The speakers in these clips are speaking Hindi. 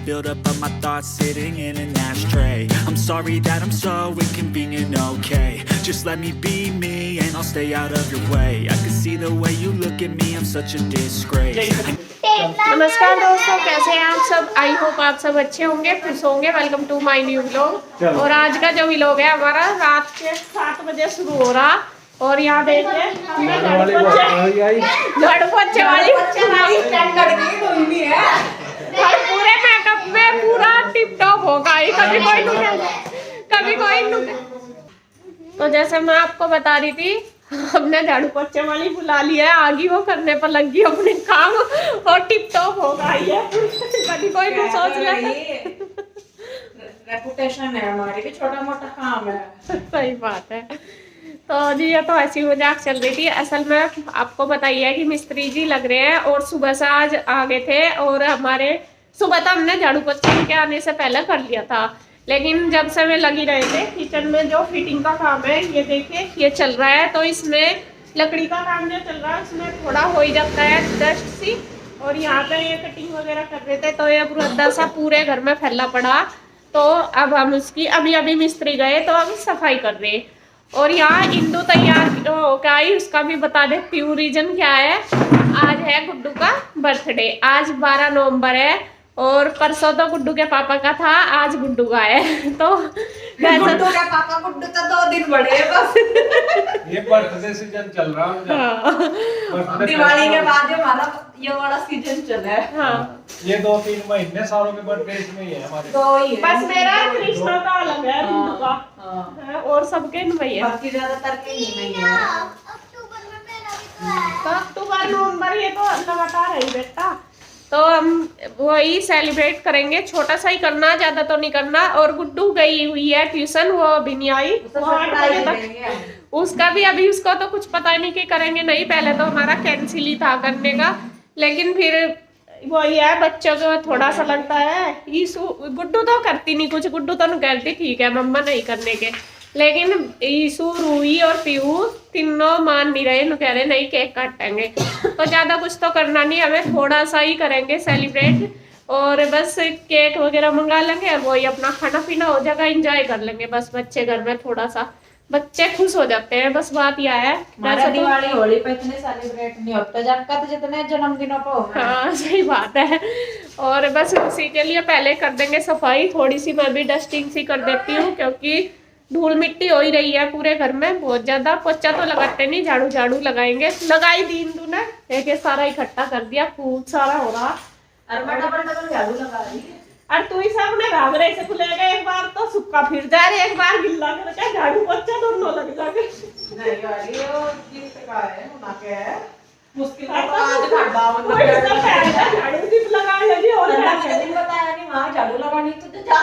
build up of my thoughts sitting in an ashtray. I'm sorry that I'm so inconvenient, okay. Just let me be me and I'll stay out of your way. I can see the way you look at me, I'm such a disgrace. नमस्कार दोस्तों, कैसे हैं आप सब। आई होप आप सब अच्छे होंगे, खुश होंगे। Welcome to my new vlog. और आज का जो व्लॉग है हमारा रात के 7 बजे शुरू हो रहा। और यहाँ देखिए हमने झाड़ू पोछे वाली पूरे मेकअप में पूरा टिप टॉप होगा। कभी कोई तो जैसे मैं आपको बता रही थी, हमने झाड़ू पोछे वाली बुला लिया है, आगे वो करने पर लग गई अपने काम और टिप टॉप होगा। ये कभी कोई नहीं सोच रहा रेपुटेशन है हमारी भी, छोटा मोटा काम है। सही बात है। तो जी ये तो ऐसी मजाक चल रही थी। असल में आपको बताइए कि मिस्त्री जी लग रहे हैं और सुबह से आज आ गए थे। और हमारे सुबह तो हमने झाड़ू पोछे के आने से पहले कर लिया था, लेकिन जब से वे लगी रहे थे किचन में जो फिटिंग का काम है, ये देखिए ये चल रहा है। तो इसमें लकड़ी का काम जो चल रहा है उसमें थोड़ा हो ही जाता है डस्ट सी। और यहाँ पे ये कटिंग वगैरह कर रहे थे तो ये बुरदा सा पूरे घर में फैला पड़ा। तो अब हम उसकी अभी मिस्त्री गए तो अब सफाई कर रहे। और यहाँ इंदू तैयार होकर आई, उसका भी बता देती हूँ रीजन क्या है। आज है गुड्डू का बर्थडे, आज 12 नवंबर है। और परसों तो गुड्डू के पापा का था, आज गुड्डू का है। तो गुड्डू के पापा गुड्डू तो 2 दिन बड़े हैं बस। ये बर्थडे सीजन चल रहा है। दिवाली के बाद हमारा ये वाला सीजन चल रहा है। हाँ, ये 2-3 महीने सारों के बर्थडे इसमें ही है हमारे। 2 ही है। बस मेरा कृष्णा का अलग है, गुड्डू का और सबके इनमें है। बाकी ज्यादातर के नहीं है। तो अक्टूबर नवंबर ये तो लगातार है बेटा। तो हम वही सेलिब्रेट करेंगे, छोटा सा ही करना, ज्यादा तो नहीं करना। और गुड्डू गई हुई है ट्यूशन, वो अभी नहीं आई, वो 8 बजे तक। उसका भी अभी उसको तो कुछ पता ही नहीं कि करेंगे नहीं। पहले तो हमारा कैंसिल ही था करने का, लेकिन फिर वही है बच्चों को थोड़ा सा लगता है। गुड्डू तो करती नहीं कुछ, गुड्डू तो कहती ठीक है मम्मा नहीं करने के। लेकिन ईशु, रूही और पीहू तीनों मान नहीं रहे, कह रहे नहीं केक काटेंगे। तो ज़्यादा कुछ तो करना नहीं, हमें थोड़ा सा ही करेंगे सेलिब्रेट। और बस केक वगैरह मंगा लेंगे, वही अपना खाना पीना हो जाएगा, एंजॉय कर लेंगे। बस बच्चे घर में थोड़ा सा बच्चे खुश हो जाते हैं, बस बात यह है। दिवाली होली पे इतने सेलिब्रेट नहीं होता जबका तो जितने जन्मदिनों पे। हाँ सही बात है। और बस उसी के लिए पहले कर देंगे सफाई, थोड़ी सी मैं भी डस्टिंग सी कर देती हूँ, क्योंकि धूल मिट्टी हो ही रही है पूरे घर में बहुत ज्यादा। पोछा तो लगाते नहीं, झाड़ू लगाएंगे। लगाई दिन तू ने देखिए, सारा इकट्ठा कर दिया, खूब सारा हो रहा। और डबल झाड़ू लगा रही है। और तू ही सामने घाघरे से खुलेगा, एक बार तो सूखा फिर जा रहे, एक बार गिल्ला करके झाड़ू पोछा दोनों लग जाएंगे। नहीं वाली वो गिफ्ट का है, उना के है मुश्किल का आज खड्डा मतलब झाड़ू भी लगा लगी। और दिन बताया नहीं वहां झाड़ू लगानी तो जा।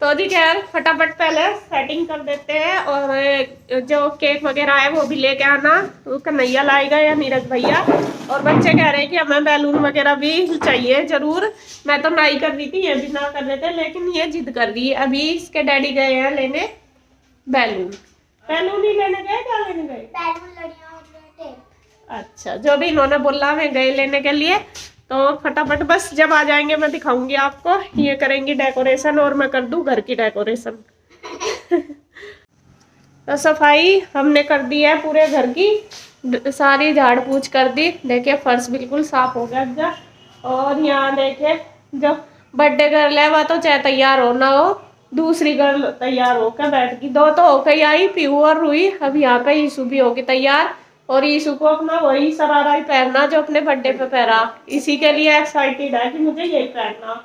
तो जी खैर फटाफट पहले सेटिंग कर देते हैं। और जो केक वगैरह है वो भी लेके आना, कन्हैया लाएगा या नीरज भैया। और बच्चे कह रहे हैं कि हमें बैलून वगैरह भी चाहिए जरूर। मैं तो नहीं कर रही थी, ये भी ना कर रहे थे, लेकिन ये जिद कर रही है। अभी इसके डैडी गए हैं लेने बैलून ही लेने गए, क्या लेने गए? अच्छा, जो भी इन्होंने बोला मैं गए लेने के लिए। तो फटाफट बस जब आ जाएंगे मैं दिखाऊंगी आपको। ये करेंगी डेकोरेशन और मैं कर दूं घर की डेकोरेशन। तो सफाई हमने कर दी है पूरे घर की, सारी झाड़ पूछ कर दी। देखिए फर्श बिल्कुल साफ हो गया। और यहाँ देखिए जो बर्थडे गर्ल है वह तो चाहे तैयार हो ना हो, दूसरी गर्ल तैयार होकर बैठ गई। 2 तो होकर ही आई, पीहू और रूही। अब यहाँ पे ईशु भी होगी तैयार। और ईशु को अपना वही सरारा ही पहनना जो अपने बर्थडे पे पहना, इसी के लिए एक्साइटेड है कि मुझे यही पहनना।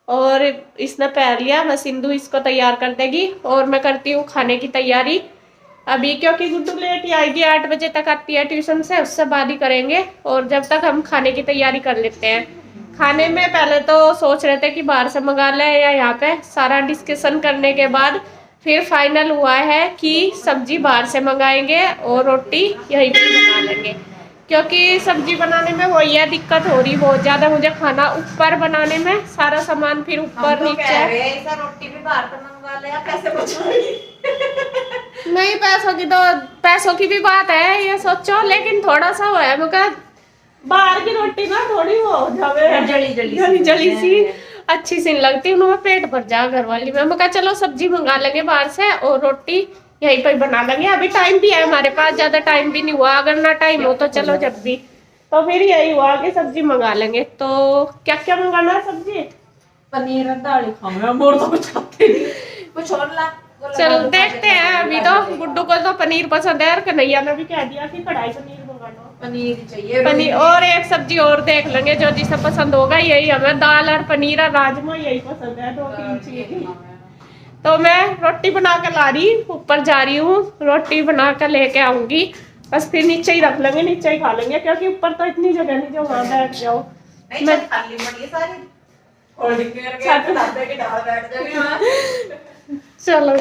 और इसने पहन लिया, बस सिंधु इसको तैयार कर देगी। और मैं करती हूँ खाने की तैयारी अभी, क्योंकि गुड्डू लेट ही आएगी, 8 बजे तक आती है ट्यूशन से, उससे बाद ही करेंगे। और जब तक हम खाने की तैयारी कर लेते हैं। खाने में पहले तो सोच रहे थे कि बाहर से मंगा लें या यहाँ पे, सारा डिस्कशन करने के बाद फिर फाइनल हुआ है कि सब्जी बाहर से मंगाएंगे और रोटी यहीं पे बना लेंगे। क्योंकि सब्जी बनाने में वही है दिक्कत हो रही बहुत ज्यादा मुझे, खाना ऊपर बनाने में सारा सामान फिर ऊपर नीचे। रोटी भी बाहर से मंगवा ले, पैसे बचाएंगे। नहीं पैसों की भी बात है, ये सोचो। लेकिन थोड़ा सा वो है, मगर बाहर की रोटी ना थोड़ी वो हो जावे जली सी अच्छी सी नहीं लगती, उन्होंने पेट भर जा घर वाली में। मैं कहा चलो सब्जी मंगा लेंगे बाहर से और रोटी यहीं पर बना लेंगे, अभी टाइम भी है हमारे पास, ज्यादा टाइम भी नहीं हुआ, अगर ना टाइम हो तो चलो जब भी, तो फिर यही हुआ कि सब्जी मंगा लेंगे। तो क्या क्या मंगाना है सब्जी? पनीर दाल खाऊंगा, मोर तो कुछ खाते नहीं, कुछ और ला। चलो देखते हैं, अभी तो गुड्डू को तो पनीर पसंद है और कन्हैया ने भी कह दिया कि कढ़ाई पनीर मंगाना, पनीर चाहिए, पनीर और एक सब्जी और देख लेंगे जो जिसे पसंद होगा। यही हमें दाल और पनीर और राजमा यही पसंद है, 2-3 चीज। तो मैं रोटी बना कर ला रही, ऊपर जा रही हूँ, रोटी बना कर लेके आऊंगी, बस फिर नीचे ही रख लेंगे, नीचे ही खा लेंगे, क्योंकि ऊपर तो इतनी जगह नहीं जो वहां बैठ जाओ। मैं खाली पड़ी सारी और छत पे के डाल बैठ जाएंगे। चलो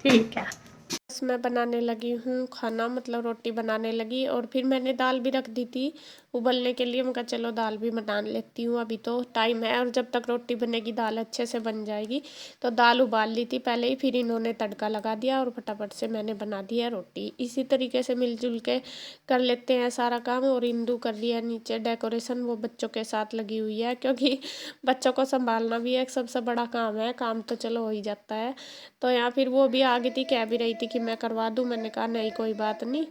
ठीक है, बस मैं बनाने लगी हूँ खाना, मतलब रोटी बनाने लगी, और फिर मैंने दाल भी रख दी थी उबलने के लिए। मैं कहा चलो दाल भी बना लेती हूँ, अभी तो टाइम है, और जब तक रोटी बनेगी दाल अच्छे से बन जाएगी। तो दाल उबाल ली थी पहले ही, फिर इन्होंने तड़का लगा दिया और फटाफट से मैंने बना दी है रोटी। इसी तरीके से मिलजुल के कर लेते हैं सारा काम। और इंदू कर लिया नीचे डेकोरेशन, वो बच्चों के साथ लगी हुई है, क्योंकि बच्चों को संभालना भी एक सबसे बड़ा काम है, काम तो चलो हो ही जाता है। तो यहाँ फिर वो भी आ गई थी, कह भी रही थी कि मैं करवा दूँ, मैंने कहा नहीं कोई बात नहीं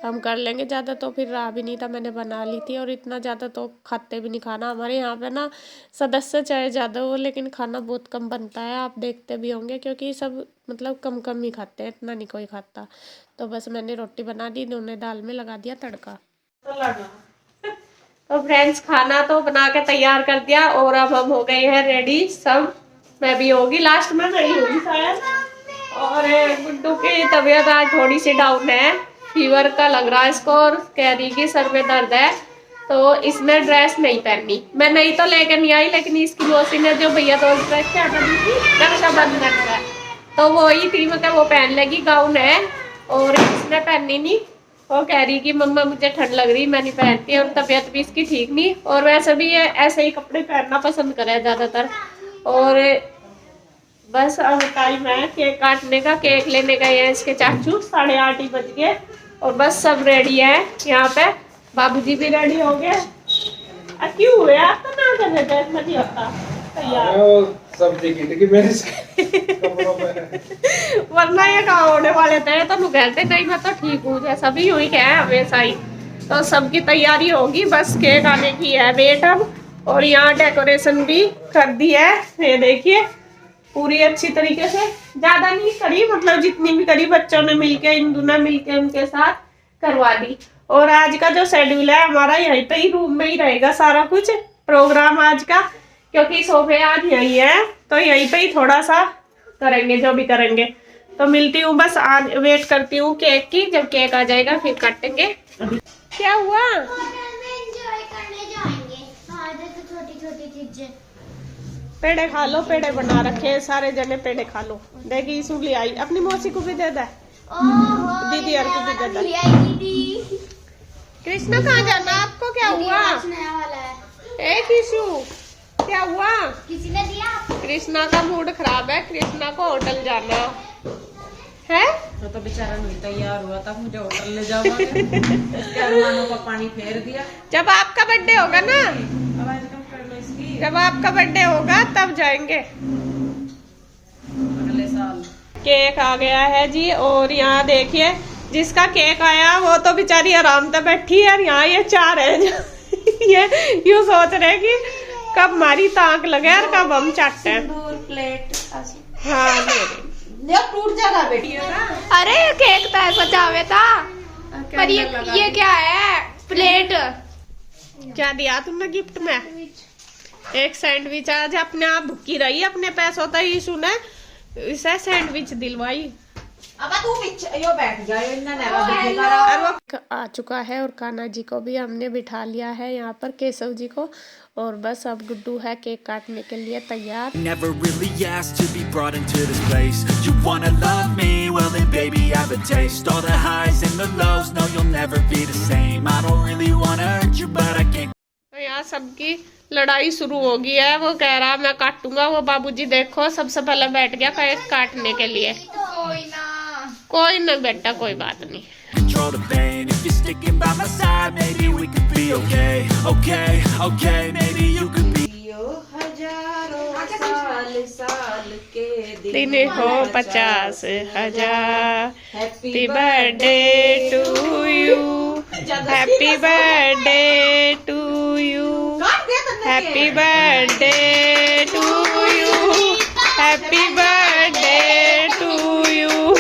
हम कर लेंगे, ज़्यादा तो फिर रहा भी नहीं था, मैंने बना ली थी। और इतना ज़्यादा तो खाते भी नहीं खाना, हमारे यहाँ पे ना सदस्य चाहे ज़्यादा हो लेकिन खाना बहुत कम बनता है, आप देखते भी होंगे, क्योंकि सब मतलब कम कम ही खाते हैं, इतना नहीं कोई खाता। तो बस मैंने रोटी बना दी, इन्होंने दाल में लगा दिया तड़का। तो फ्रेंड्स खाना तो बना के तैयार कर दिया, और अब हम हो गए हैं रेडी सब, मैं भी होगी लास्ट में नहीं हुई शायद। और गुड्डू की तबीयत आज थोड़ी सी डाउन है, फीवर का लग रहा है इसको, और कह रही कि सर में दर्द है, तो इसने ड्रेस नहीं पहनी। मैं नहीं तो लेके नहीं आई, लेकिन इसकी मौसी ने जो भैया दोस्त ड्रेस क्या पहनी थी रक्षाबंधन का, तो वो ही थी, मतलब वो पहन लेगी, गाउन है, और इसने पहनी नहीं। वो कह रही कि मम्मा मुझे ठंड लग रही, मैं नहीं पहनती, और तबीयत भी इसकी ठीक नहीं, और वैसे भी ये ऐसे ही कपड़े पहनना पसंद करे ज़्यादातर। और बस अब टाइम है केक काटने का, केक लेने गए हैं इसके चाचू, 8:30 ही बज गए, और बस सब रेडी है यहाँ पे, बाबूजी भी रेडी हो गए। क्यों हुए आप तो ना कर रहे थे, नहीं होता तैयार सब देखी कि मेरे कपड़ों में वरना ये कहाँ होने वाले थे, तो कहते नहीं मैं तो ठीक हूँ, जैसा भी हुई क्या है हमेशा ही। तो सबकी तैयारी होगी, बस केक आने की है वेट अब। और यहाँ डेकोरेशन भी कर दी है, ये देखिए पूरी अच्छी तरीके से, ज्यादा नहीं करी, मतलब जितनी भी करी बच्चों ने मिलके, इंदू ने मिलके उनके साथ करवा दी। और आज का जो शेड्यूल है हमारा, यहीं पे ही रूम में ही रहेगा सारा कुछ प्रोग्राम आज का, क्योंकि सोफे आज यही है, तो यहीं पे ही थोड़ा सा करेंगे जो भी करेंगे। तो मिलती हूँ, बस वेट करती हूँ केक की, जब केक आ जाएगा फिर काटेंगे। क्या हुआ? पेड़े खा लो, पेड़े बना रखे सारे जने, पेड़े खा लो। देखी इसू ले आई, अपनी मौसी को भी दे दे, दीदी और को भी दे दे। कृष्णा कहाँ जाना आपको, क्या हुआ? ए किशु क्या हुआ? किसी ने दिया? कृष्णा का मूड खराब है, कृष्णा को होटल जाना है। तो बेचारा नहीं तैयार हुआ था, मुझे होटल ले जाओगे, इसके अरमानों का पानी फेर दिया। जब आपका बर्थडे होगा ना, जब आपका बर्थडे होगा तब जाएंगे अगले साल। केक आ गया है जी, और यहाँ देखिए जिसका केक आया वो तो बेचारी आराम से बैठी है, और यहाँ ये 4 है ये यूँ सोच रहे कि कब हमारी ताक लगे और कब हम चाटे। प्लेट हाँ टूट जाएगा बेटी। अरे केक तो ऐसा चावे था, पर ये क्या है? प्लेट क्या दिया तुमने गिफ्ट में? एक सैंडविच। आज अपने आप भुक्की रही अपने पैसों तक ही, सुने इसे सैंडविच दिलवाई। अब तू यो बैठ जा, आ चुका है, और कान्हा जी को भी हमने बिठा लिया है यहाँ पर, केशव जी को, और बस अब गुड्डू है केक काटने के लिए तैयार। Never really asked to be brought into this place. You wanna love me? Well then baby have a taste. All the highs and the lows, no you'll never be the same. I don't really wanna hurt you but I can't. तो यहाँ सबकी लड़ाई शुरू हो गई है, वो कह रहा मैं काटूंगा, वो बाबूजी देखो सबसे पहले बैठ गया केक काटने के लिए। कोई ना बेटा, कोई बात नहीं। Control the pain if you stay sticking by my side, maybe we could be okay. Okay, okay, maybe you could be. हजारों साल साल के दिन हो 50,000 happy birthday to you happy birthday to you happy birthday to you happy birthday to you.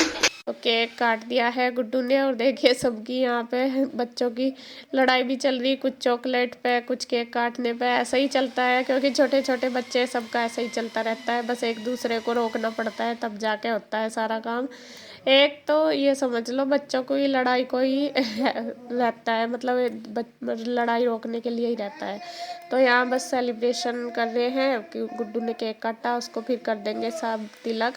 तो केक काट दिया है गुड्डू ने और देखिए सबकी यहाँ पे बच्चों की लड़ाई भी चल रही, कुछ चॉकलेट पे कुछ केक काटने पे। ऐसा ही चलता है क्योंकि छोटे छोटे बच्चे सबका ऐसा ही चलता रहता है, बस एक दूसरे को रोकना पड़ता है तब जाके होता है सारा काम। एक तो ये समझ लो बच्चों को ही लड़ाई को ही रहता है, मतलब लड़ाई रोकने के लिए ही रहता है। तो यहाँ बस सेलिब्रेशन कर रहे हैं कि गुड्डू ने केक काटा, उसको फिर कर देंगे सब तिलक।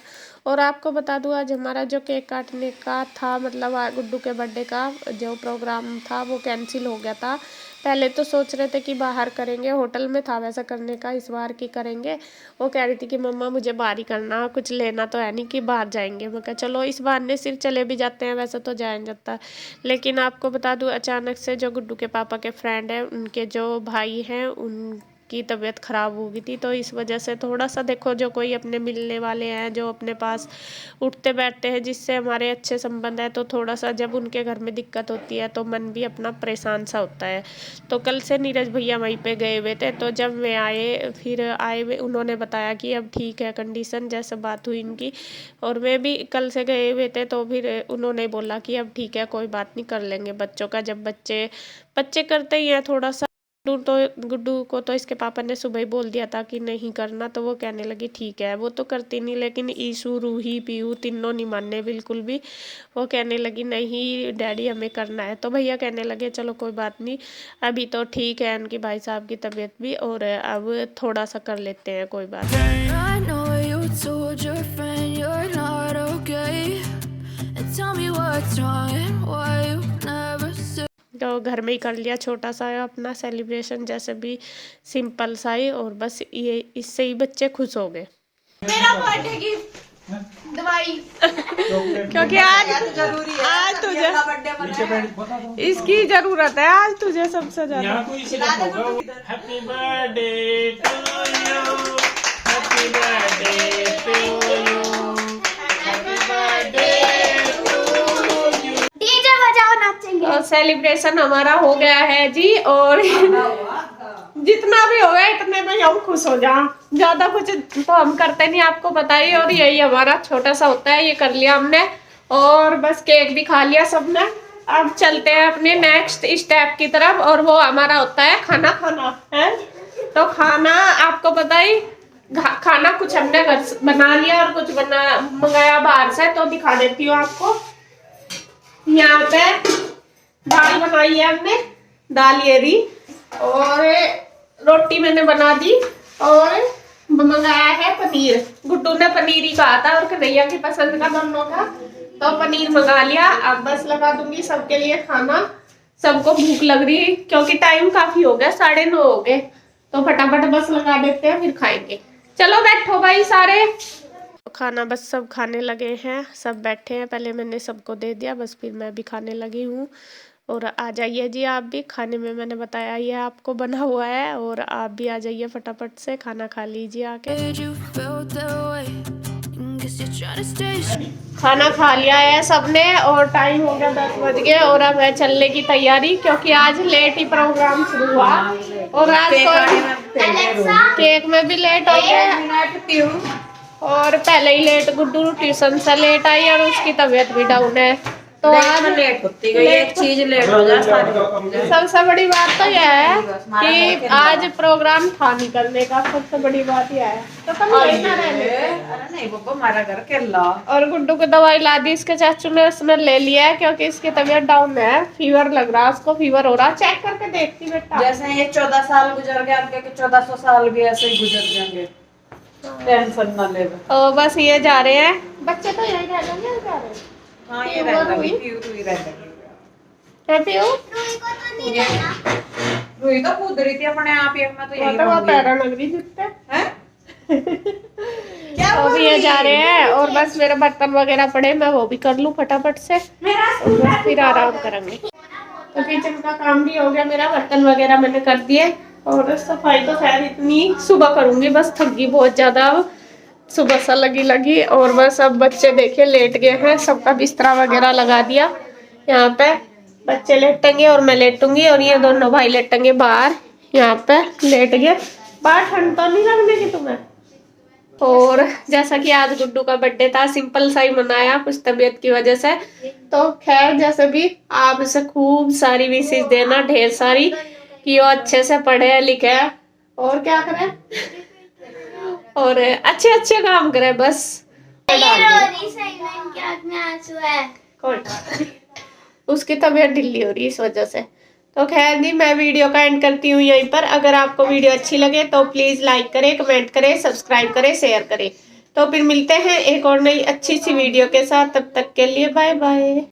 और आपको बता दूँ आज हमारा जो केक काटने का था, मतलब गुड्डू के बर्थडे का जो प्रोग्राम था वो कैंसिल हो गया था। पहले तो सोच रहे थे कि बाहर करेंगे, होटल में था वैसा करने का, इस बार की करेंगे। वो कह रही थी कि मम्मा मुझे बाहर ही करना, कुछ लेना तो है नहीं कि बाहर जाएंगे। मैं कहा चलो इस बहाने सिर्फ चले भी जाते हैं, वैसे तो जाया जाता। लेकिन आपको बता दूं अचानक से जो गुड्डू के पापा के फ्रेंड हैं उनके जो भाई हैं उनकी तबीयत ख़राब हो गई थी, तो इस वजह से थोड़ा सा देखो जो कोई अपने मिलने वाले हैं जो अपने पास उठते बैठते हैं जिससे हमारे अच्छे संबंध है, तो थोड़ा सा जब उनके घर में दिक्कत होती है तो मन भी अपना परेशान सा होता है। तो कल से नीरज भैया वहीं पे गए हुए थे, तो जब वे आए फिर उन्होंने बताया कि अब ठीक है कंडीशन, जैसे बात हुई इनकी। और वे भी कल से गए हुए थे तो फिर उन्होंने बोला कि अब ठीक है कोई बात नहीं, कर लेंगे बच्चों का, जब बच्चे करते ही हैं थोड़ा सा। गुड्डू को तो इसके पापा ने सुबह ही बोल दिया था कि नहीं करना, तो वो कहने लगी ठीक है। वो तो करती नहीं, लेकिन ईशू रूही पीयू तीनों नहीं माने बिल्कुल भी। वो कहने लगी नहीं डैडी हमें करना है, तो भैया कहने लगे चलो कोई बात नहीं, अभी तो ठीक है उनकी भाई साहब की तबीयत भी, और अब थोड़ा सा कर लेते हैं कोई बात नहीं। तो घर में ही कर लिया छोटा सा अपना सेलिब्रेशन, जैसे भी सिंपल सा ही, और बस ये इससे ही बच्चे खुश हो गए। मेरा बर्थडे गिफ्ट दवाई क्योंकि आज जरूरी है, आज तुझे इसकी जरूरत है, आज तुझे सबसे ज्यादा। Happy birthday to you, happy birthday to you, happy birthday to you. DJ बजाओ नाचेंगे। और सेलिब्रेशन हमारा हो गया है जी, और जितना भी हो गया इतने में हम खुश हो जाओ, ज्यादा कुछ तो हम करते नहीं आपको बताइए। और यही हमारा छोटा सा होता है, ये कर लिया हमने, और बस केक भी खा लिया सबने। अब चलते हैं अपने नेक्स्ट स्टेप की तरफ, और वो हमारा होता है खाना खाना है। तो खाना आपको पता ही, खाना कुछ हमने घर बना लिया और कुछ मंगाया बाहर से, तो दिखा देती हूँ आपको। यहाँ पे दाल बनाई है हमने, दाल ये रही, और रोटी मैंने बना दी, और मंगाया है पनीर। गुड्डू ने पनीर ही कहा था और कन्हैया की पसंद का दोनों का, तो पनीर मंगा लिया। अब बस लगा दूंगी सबके लिए खाना, सबको भूख लग रही क्योंकि टाइम काफी हो गया, 9:30 हो गए, तो फटाफट बस लगा देते हैं फिर खाएंगे। चलो बैठो भाई सारे। खाना बस सब खाने लगे हैं, सब बैठे हैं, पहले मैंने सबको दे दिया, बस फिर मैं भी खाने लगी हूँ। और आ जाइए जी आप भी, खाने में मैंने बताया ये आपको बना हुआ है, और आप भी आ जाइए फटाफट से खाना खा लीजिए आके। खाना खा लिया है सबने, और टाइम हो गया 10 बज गए, और अब है चलने की तैयारी, क्योंकि आज लेट ही प्रोग्राम शुरू हुआ, और आज केक में भी लेट हो गया, और पहले ही लेट गुड्डू ट्यूशन से लेट आई, और उसकी तबीयत भी डाउन है, तो आज लेट होती गई, एक चीज लेट हो जाए सारी। सबसे बड़ी बात तो यह है कि आज प्रोग्राम था नहीं करने का, सबसे बड़ी बात यह है। तो कल लेना रहने, अरे नहीं बाबा हमारा घर केला। और गुड्डू को दवाई ला दी इसके चाचू ने, उसने ले लिया है क्योंकि इसकी तबीयत डाउन है, फीवर लग रहा है उसको, फीवर हो रहा है, चेक करके देखती बेटा। जैसे ये 14 साल गुजर गए, आपके 1400 साल भी ऐसे ही गुजर जाएंगे, टेंशन ना ले। तो बस ये जा रहे हैं बच्चे, तो यही रह जाएंगे, जा रहे हैं। हाँ ये रहता है, पीयू ही रहता है। पीयू रूही तो कूद रही थी अपने आप ही, मैं तो यही तो पैरा लग रही जितने हैं। तो भी ये जा रहे हैं, और बस मेरे बर्तन वगैरह पड़े, मैं वो भी कर लूं फटाफट से, और बस फिर आराम करेंगे। तो किचन का काम भी हो गया मेरा, बर्तन वगैरह मैंने कर दिए और सफाई तो खैर इतनी सुबह करूंगी, बस थक गई बहुत ज्यादा अब, सुबह सा लगी और बस अब बच्चे देखिए लेट गए हैं, सबका बिस्तरा वगैरह लगा दिया। यहाँ पे बच्चे लेटेंगे और मैं लेटूंगी और ये दोनों भाई लेटेंगे बाहर, यहाँ पे लेट गए। बाहर ठंड तो नहीं लगने की तुम्हें? और जैसा कि आज गुड्डू का बर्थडे था, सिंपल सा ही मनाया कुछ तबीयत की वजह से, तो खैर जैसे भी आप इसे खूब सारी विशेष देना, ढेर सारी, कि वो अच्छे से पढ़े लिखे और क्या करे और अच्छे अच्छे काम करे बस। उसकी तबीयत ढिल्ली हो रही है इस वजह से। तो खैर नहीं, मैं वीडियो का एंड करती हूँ यहीं पर। अगर आपको वीडियो अच्छी लगे तो प्लीज लाइक करें, कमेंट करें, सब्सक्राइब करें, शेयर करें। तो फिर मिलते हैं एक और नई अच्छी सी वीडियो के साथ, तब तक के लिए बाय बाय।